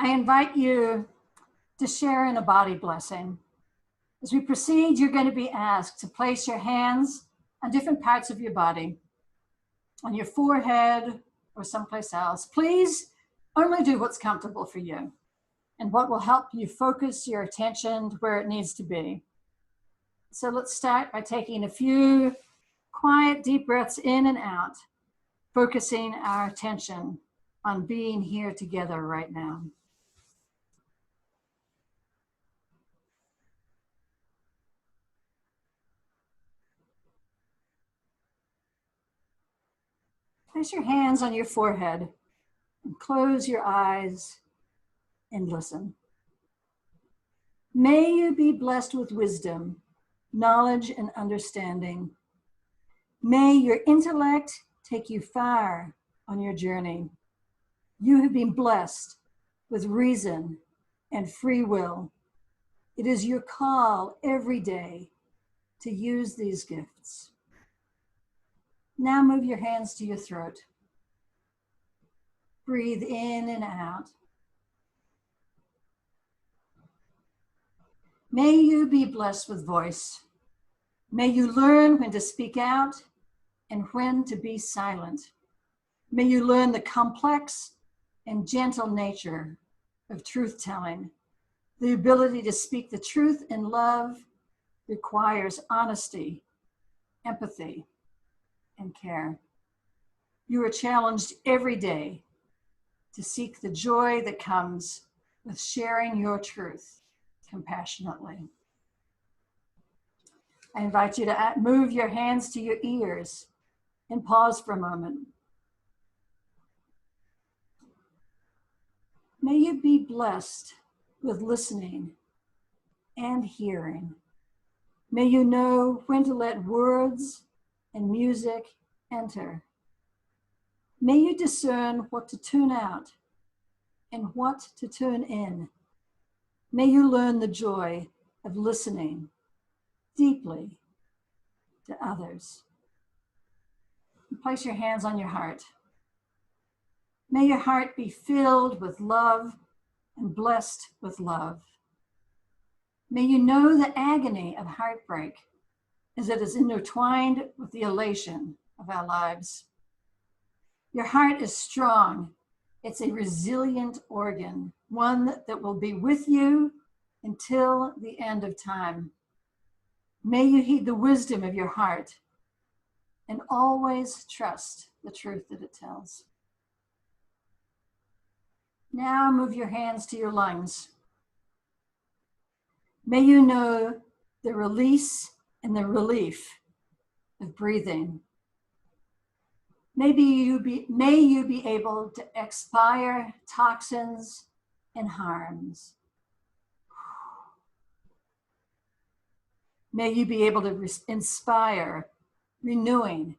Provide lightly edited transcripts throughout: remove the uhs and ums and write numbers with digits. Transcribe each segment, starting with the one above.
I invite you to share in a body blessing. As we proceed, you're going to be asked to place your hands on different parts of your body, on your forehead or someplace else. Please only do what's comfortable for you and what will help you focus your attention to where it needs to be. So let's start by taking a few quiet, deep breaths in and out, focusing our attention on being here together right now. Place your hands on your forehead and close your eyes and listen. May you be blessed with wisdom, knowledge, and understanding. May your intellect take you far on your journey. You have been blessed with reason and free will. It is your call every day to use these gifts. Now move your hands to your throat. Breathe in and out. May you be blessed with voice. May you learn when to speak out and when to be silent. May you learn the complex and gentle nature of truth-telling. The ability to speak the truth in love requires honesty, empathy, and care. You are challenged every day to seek the joy that comes with sharing your truth compassionately. I invite you to move your hands to your ears and pause for a moment. May you be blessed with listening and hearing. May you know when to let words and music enter. May you discern what to tune out and what to tune in. May you learn the joy of listening deeply to others. Place your hands on your heart. May your heart be filled with love and blessed with love. May you know the agony of heartbreak as it is intertwined with the elation of our lives. Your heart is strong. It's a resilient organ, one that will be with you until the end of time. May you heed the wisdom of your heart and always trust the truth that it tells. Now move your hands to your lungs. May you know the release and the relief of breathing. May you be able to expire toxins and harms. May you be able to inspire renewing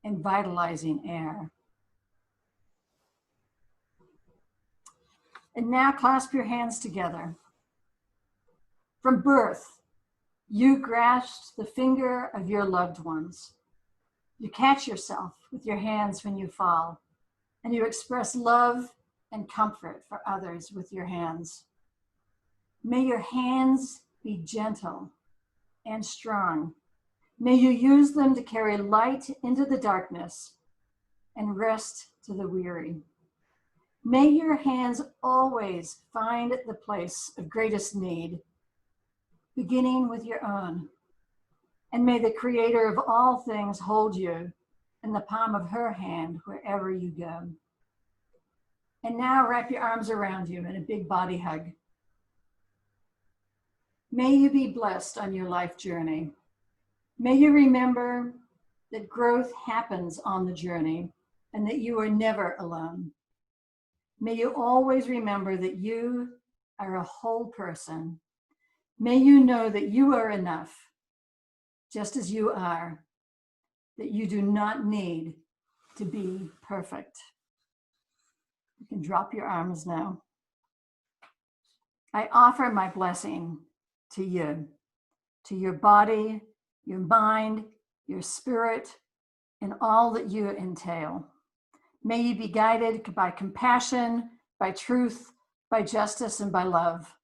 and vitalizing air. And now clasp your hands together. From birth, you grasped the finger of your loved ones. You catch yourself with your hands when you fall, and you express love and comfort for others with your hands. May your hands be gentle and strong. May you use them to carry light into the darkness and rest to the weary. May your hands always find the place of greatest need, beginning with your own. And may the creator of all things hold you in the palm of her hand wherever you go. And now wrap your arms around you in a big body hug. May you be blessed on your life journey. May you remember that growth happens on the journey and that you are never alone. May you always remember that you are a whole person. May you know that you are enough, just as you are, that you do not need to be perfect. You can drop your arms now. I offer my blessing to you, to your body, your mind, your spirit, and all that you entail. May you be guided by compassion, by truth, by justice and by love.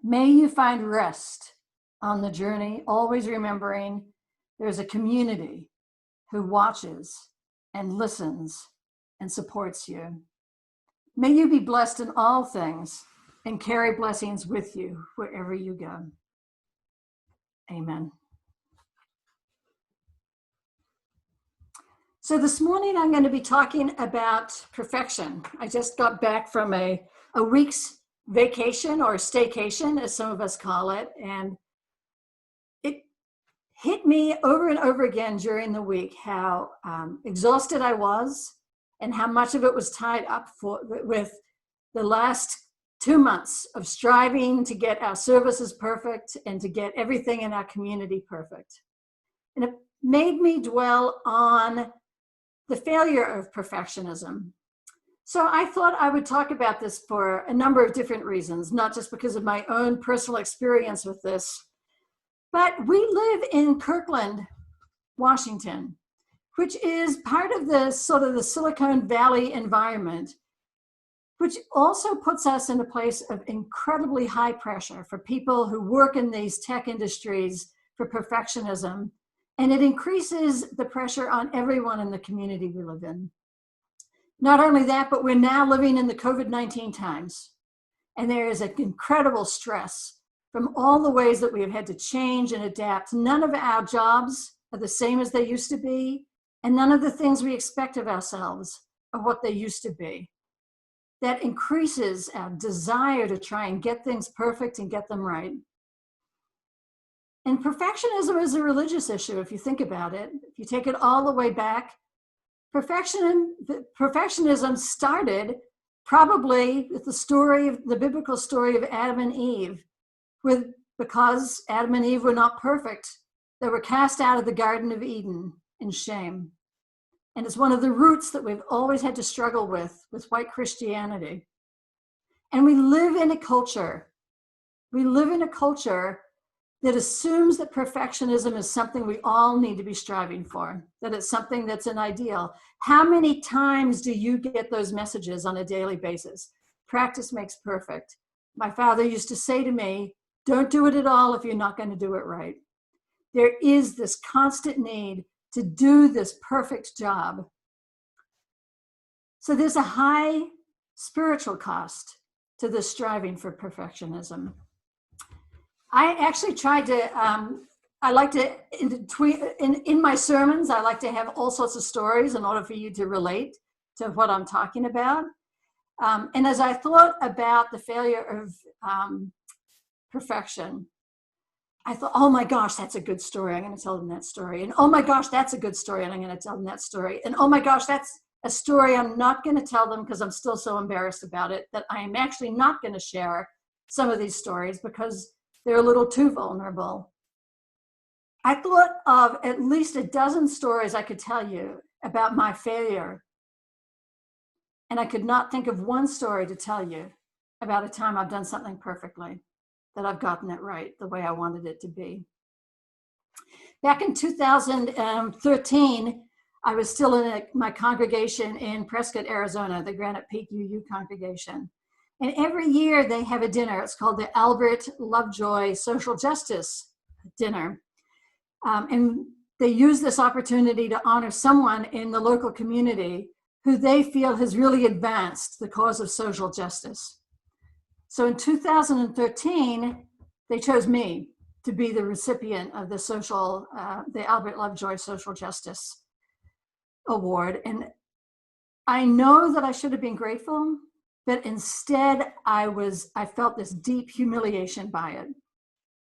May you find rest on the journey, always remembering there's a community who watches and listens and supports you. May you be blessed in all things and carry blessings with you wherever you go. Amen. So this morning I'm going to be talking about perfection. I just got back from a week's vacation, or staycation, as some of us call it, and it hit me over and over again during the week how exhausted I was and how much of it was tied up with the last 2 months of striving to get our services perfect and to get everything in our community perfect. And it made me dwell on the failure of perfectionism. So I thought I would talk about this for a number of different reasons, not just because of my own personal experience with this, but we live in Kirkland, Washington, which is part of the sort of the Silicon Valley environment, which also puts us in a place of incredibly high pressure for people who work in these tech industries for perfectionism. And it increases the pressure on everyone in the community we live in. Not only that, but we're now living in the COVID-19 times. And there is an incredible stress from all the ways that we have had to change and adapt. None of our jobs are the same as they used to be, and none of the things we expect of ourselves are what they used to be. That increases our desire to try and get things perfect and get them right. And perfectionism is a religious issue, if you think about it. If you take it all the way back, perfectionism started probably with the biblical story of Adam and Eve, because Adam and Eve were not perfect. They were cast out of the Garden of Eden in shame. And it's one of the roots that we've always had to struggle with white Christianity. And we live in a culture that assumes that perfectionism is something we all need to be striving for, that it's something that's an ideal. How many times do you get those messages on a daily basis? Practice makes perfect. My father used to say to me, don't do it at all if you're not going to do it right. There is this constant need to do this perfect job. So there's a high spiritual cost to this striving for perfectionism. I actually tried to, I like to, in my sermons, I like to have all sorts of stories in order for you to relate to what I'm talking about. And as I thought about the failure of perfection, I thought, oh my gosh, that's a good story. I'm going to tell them that story. And oh my gosh, that's a good story. And I'm going to tell them that story. And oh my gosh, that's a story I'm not going to tell them because I'm still so embarrassed about it that I am actually not going to share some of these stories because they're a little too vulnerable. I thought of at least a dozen stories I could tell you about my failure. And I could not think of one story to tell you about a time I've done something perfectly, that I've gotten it right the way I wanted it to be. Back in 2013, I was still in my congregation in Prescott, Arizona, the Granite Peak UU congregation. And every year they have a dinner. It's called the Albert Lovejoy Social Justice Dinner. And they use this opportunity to honor someone in the local community who they feel has really advanced the cause of social justice. So in 2013, they chose me to be the recipient of the Albert Lovejoy Social Justice Award. And I know that I should have been grateful, but instead I felt this deep humiliation by it,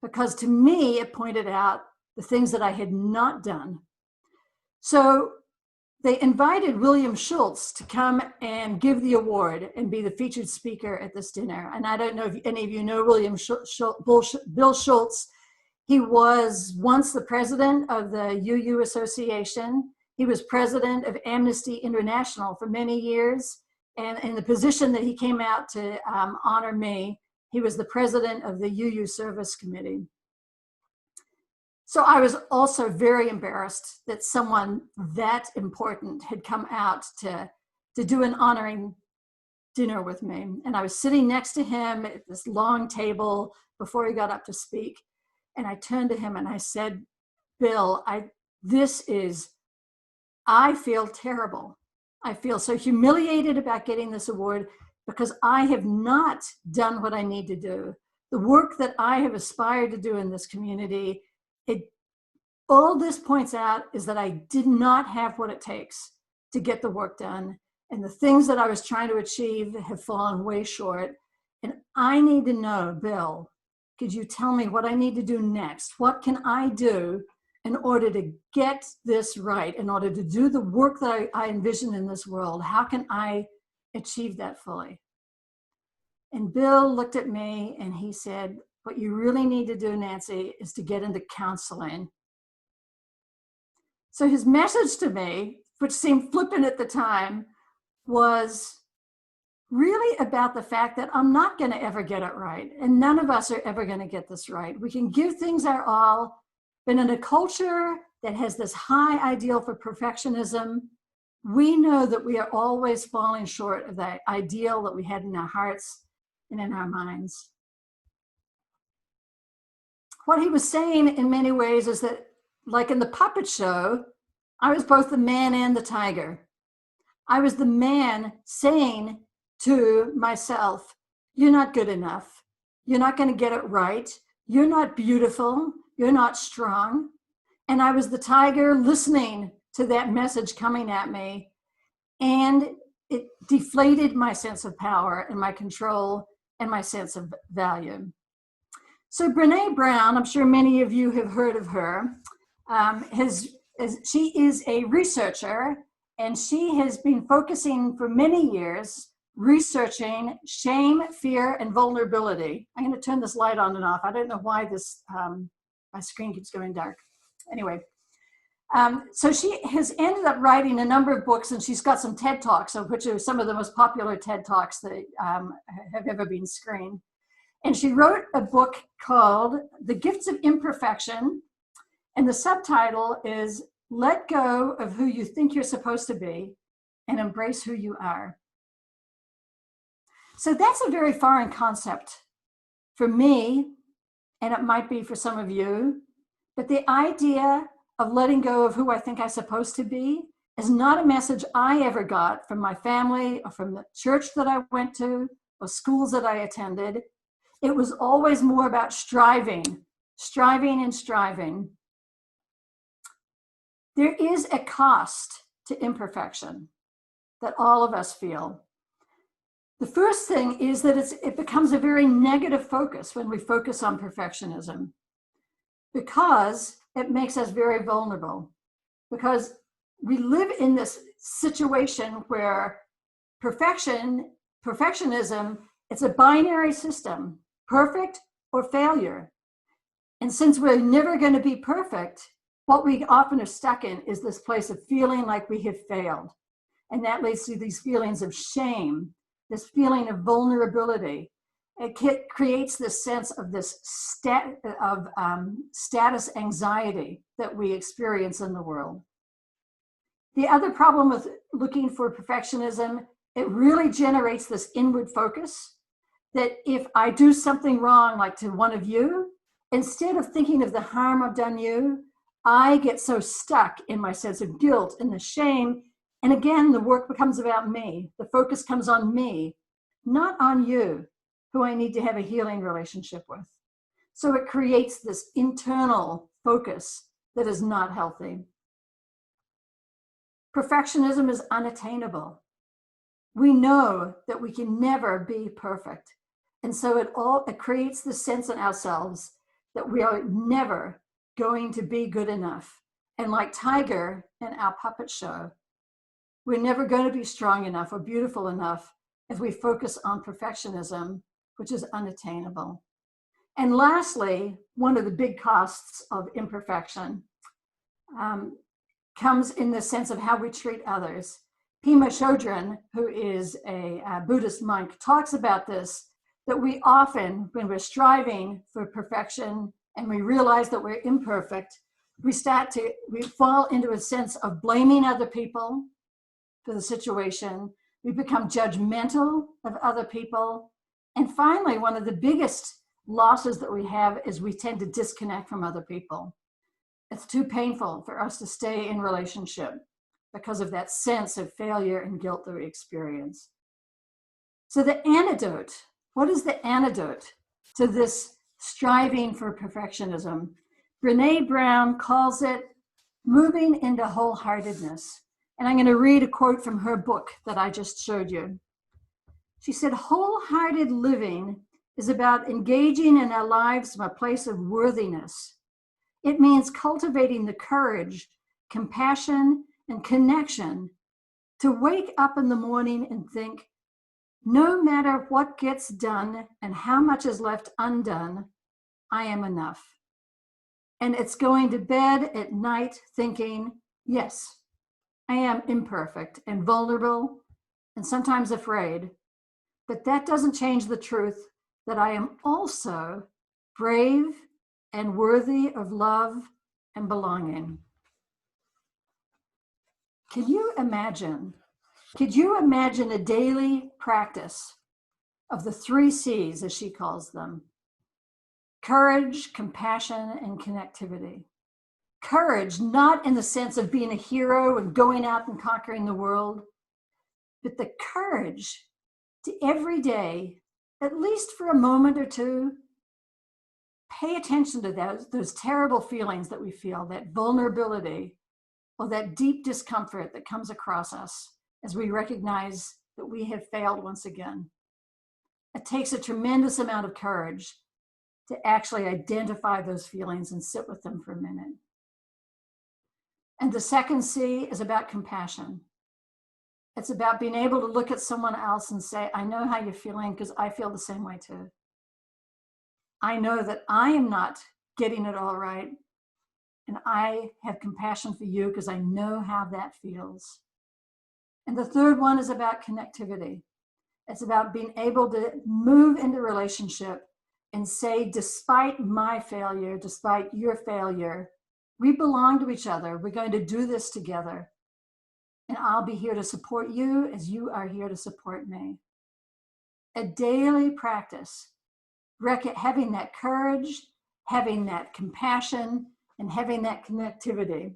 because to me, it pointed out the things that I had not done. So they invited William Schultz to come and give the award and be the featured speaker at this dinner. And I don't know if any of you know Bill Schultz. He was once the president of the UU Association. He was president of Amnesty International for many years. And in the position that he came out to honor me, he was the president of the UU Service Committee. So I was also very embarrassed that someone that important had come out to do an honoring dinner with me. And I was sitting next to him at this long table before he got up to speak. And I turned to him and I said, Bill, I feel terrible. I feel so humiliated about getting this award because I have not done what I need to do. The work that I have aspired to do in this community, all this points out is that I did not have what it takes to get the work done. And the things that I was trying to achieve have fallen way short. And I need to know, Bill, could you tell me what I need to do next? What can I do in order to get this right, in order to do the work that I envision in this world? How can I achieve that fully? And Bill looked at me and he said, what you really need to do, Nancy, is to get into counseling. So his message to me, which seemed flippant at the time, was really about the fact that I'm not going to ever get it right. And none of us are ever going to get this right. We can give things our all, but in a culture that has this high ideal for perfectionism, we know that we are always falling short of that ideal that we had in our hearts and in our minds. What he was saying in many ways is that, like in the puppet show, I was both the man and the tiger. I was the man saying to myself, you're not good enough. You're not going to get it right. You're not beautiful. You're not strong. And I was the tiger listening to that message coming at me. And it deflated my sense of power and my control and my sense of value. So Brené Brown, I'm sure many of you have heard of her, she is a researcher, and she has been focusing for many years researching shame, fear, and vulnerability. I'm going to turn this light on and off. I don't know why this my screen keeps going dark. Anyway, so she has ended up writing a number of books, and she's got some TED Talks, of which are some of the most popular TED Talks that have ever been screened. And she wrote a book called The Gifts of Imperfection, and the subtitle is Let Go of Who You Think You're Supposed to Be and Embrace Who You Are. So that's a very foreign concept for me, and it might be for some of you, but the idea of letting go of who I think I'm supposed to be is not a message I ever got from my family or from the church that I went to or schools that I attended. It was always more about striving. There is a cost to imperfection that all of us feel. The first thing is that it becomes a very negative focus when we focus on perfectionism, because it makes us very vulnerable, because we live in this situation where perfectionism, it's a binary system, perfect or failure. And since we're never going to be perfect, what we often are stuck in is this place of feeling like we have failed. And that leads to these feelings of shame, this feeling of vulnerability. It creates this sense of this status anxiety that we experience in the world. The other problem with looking for perfectionism, it really generates this inward focus that if I do something wrong, like to one of you, instead of thinking of the harm I've done you, I get so stuck in my sense of guilt and the shame. And again, the work becomes about me. The focus comes on me, not on you, who I need to have a healing relationship with. So it creates this internal focus that is not healthy. Perfectionism is unattainable. We know that we can never be perfect. And so it creates the sense in ourselves that we are never going to be good enough. And like Tiger in our puppet show, we're never going to be strong enough or beautiful enough if we focus on perfectionism, which is unattainable. And lastly, one of the big costs of imperfection comes in the sense of how we treat others. Pema Chodron, who is a Buddhist monk, talks about this, that we often, when we're striving for perfection and we realize that we're imperfect, we fall into a sense of blaming other people for the situation, We become judgmental of other people. And finally, one of the biggest losses that we have is we tend to disconnect from other people. It's too painful for us to stay in relationship because of that sense of failure and guilt that we experience. So the antidote, what is the antidote to this striving for perfectionism? Brené Brown calls it moving into wholeheartedness. And I'm going to read a quote from her book that I just showed you. She said, wholehearted living is about engaging in our lives from a place of worthiness. It means cultivating the courage, compassion, and connection to wake up in the morning and think, no matter what gets done and how much is left undone, I am enough. And it's going to bed at night thinking, yes, I am imperfect and vulnerable and sometimes afraid, but that doesn't change the truth that I am also brave and worthy of love and belonging. Could you imagine a daily practice of the 3 C's, as she calls them? Courage, compassion, and connectivity. Courage, not in the sense of being a hero and going out and conquering the world, but the courage to every day, at least for a moment or two, pay attention to those terrible feelings that we feel, that vulnerability or that deep discomfort that comes across us as we recognize that we have failed once again. It takes a tremendous amount of courage to actually identify those feelings and sit with them for a minute. And the second C is about compassion. It's about being able to look at someone else and say, I know how you're feeling because I feel the same way too. I know that I am not getting it all right. And I have compassion for you because I know how that feels. And the third one is about connectivity. It's about being able to move into relationship and say, despite my failure, despite your failure, we belong to each other. We're going to do this together. And I'll be here to support you as you are here to support me. A daily practice, having that courage, having that compassion, and having that connectivity.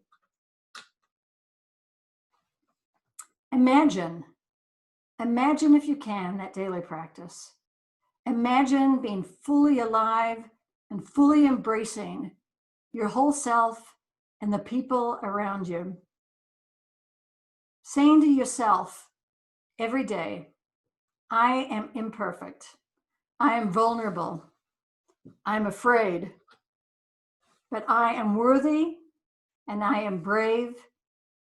Imagine if you can, that daily practice. Imagine being fully alive and fully embracing your whole self and the people around you. Saying to yourself every day, I am imperfect. I am vulnerable. I'm afraid. But I am worthy, and I am brave,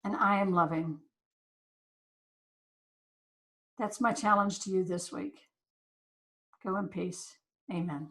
and I am loving. That's my challenge to you this week. Go in peace. Amen.